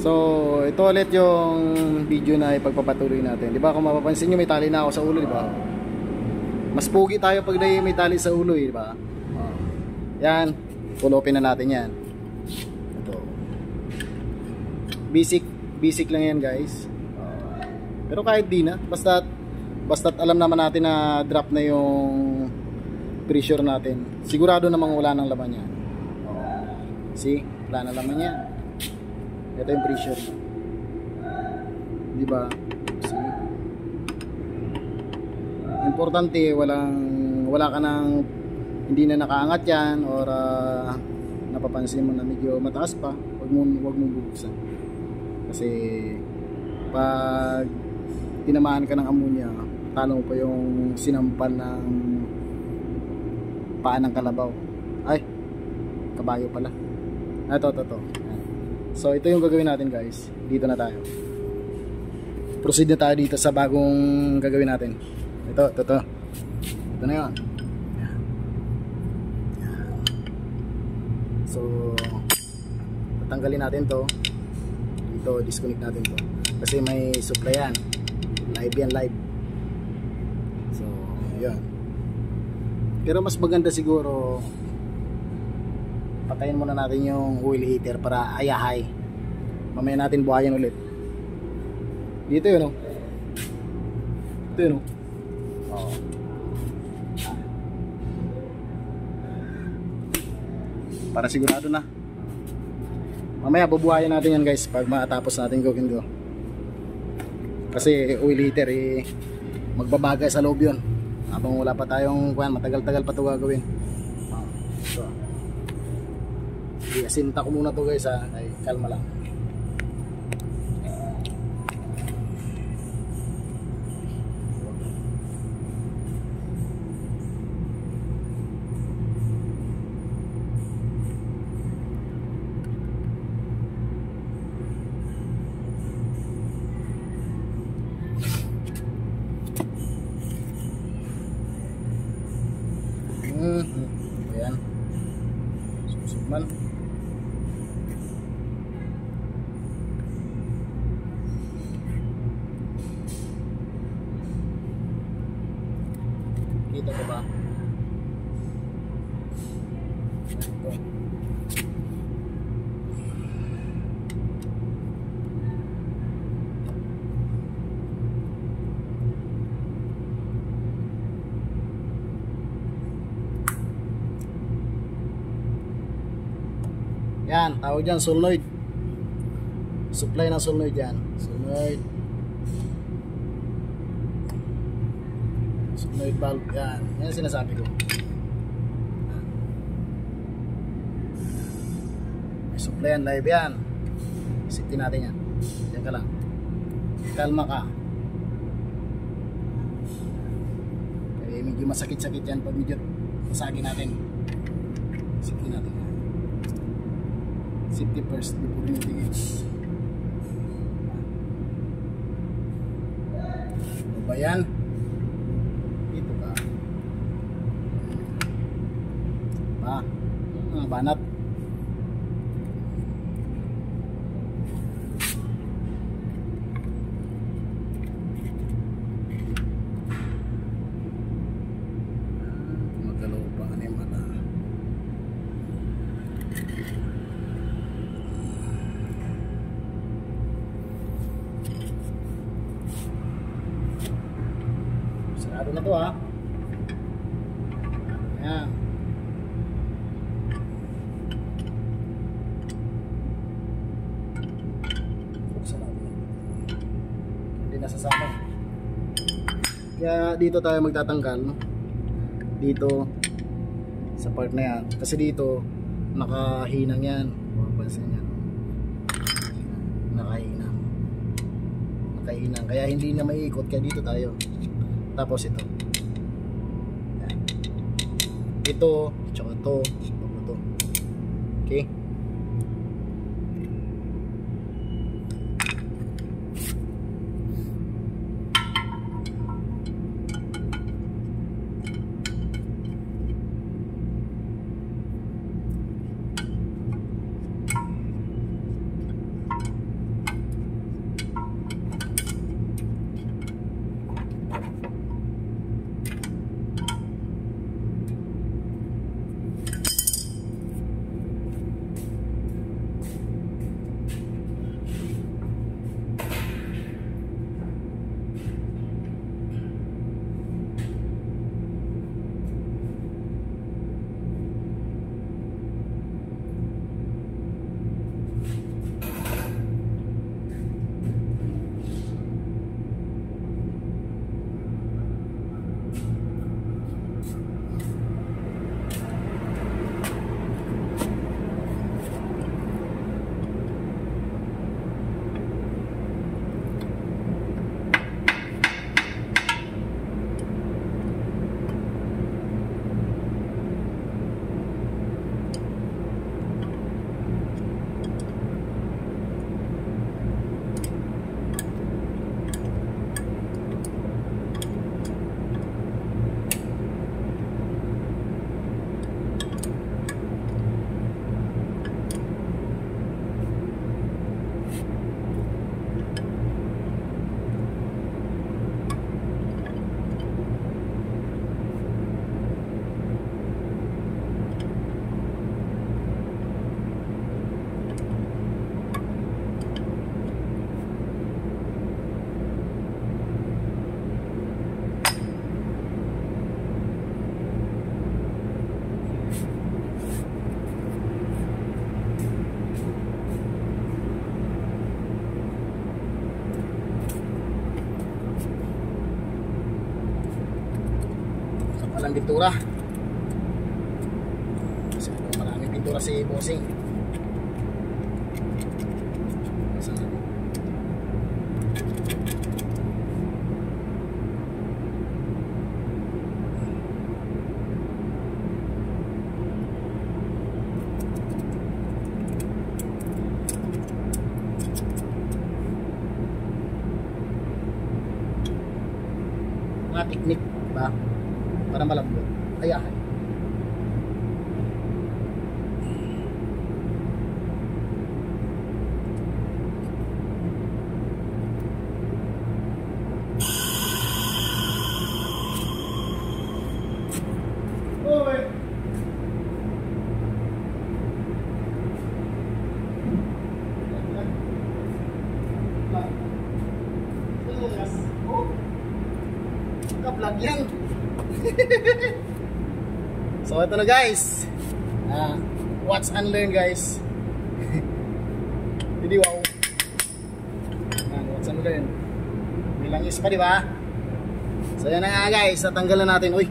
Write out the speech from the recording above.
So, ito ulit yung video na ipagpapatuloy natin. Di ba kung mapapansin nyo, may tali na ako sa ulo, di ba? Mas pogi tayo pag may tali sa ulo, di ba? Yan, pulopin na natin yan. Ito. Basic lang yan, guys. Pero kahit di na, basta't alam naman natin na drop na yung pressure natin. Sigurado namang wala nang laman yan. See, wala nang laman yan. Ito yung pressure. Di ba? See? Importante, wala ka nang hindi na nakaangat yan or napapansin mo na medyo mataas pa, wag mo bubuksan. Kasi pag tinamaan ka ng ammonia, talo pa yung sinampal ng paa ng kalabaw. Ay, kabayo pala. Ito. So ito yung gagawin natin, guys. Dito na tayo. Proceed na tayo dito sa bagong gagawin natin. Ito na yun. So tatanggalin natin to. Dito, disconnect natin to. Kasi may supply yan. Live. So yun. Pero mas maganda siguro patayin muna natin yung oil heater para ayahay. Mamaya natin buhayin ulit. Dito yun, ito yun, para sigurado na. Mamaya bubuhayin natin yan, guys, pag matapos natin gawin to. Kasi oil heater magbabagay sa loob yun. Habang wala pa tayong matagal-tagal pa ito gagawin. So asinta ko muna to, guys, ay kalma lang. Ayan, susugman. Kita ko ba? Ito. Yan, tawag dyan, solenoid. Supply ng solenoid yan. Solenoid valve yan. Yan sinasabi ko. May supply yan, live yan. Isipin natin yan. Diyan ka lang. Kalma ka. Eh, medyo masakit-sakit yan pag medyo masagin natin. Isipin natin yan. Safety first before anything else. Ano ba yan? Dito ka. Banat. Magalaw pa ano yung mata. Sarado na to, ha. Ayan. Buksan natin. Hindi nasasama. Kaya dito tayo magtatanggal, no? Dito sa part na yan. Kasi dito nakahinang yan. Mapapansin yan. Nakahinang. Kaya hindi na maiikot. Kaya dito tayo. Tapos ito. Yan. Ito, tsaka ito. Okay. ng pintura. Kasi maraming pintura si bossing. Mga teknik ba para malambot. Ayahay. Oy. Vlog yan. So ito na guys, watch and learn guys. Hindi wow. Watch and learn. Bilang is pa, di ba? So yan na nga guys, natanggalan natin. Uy,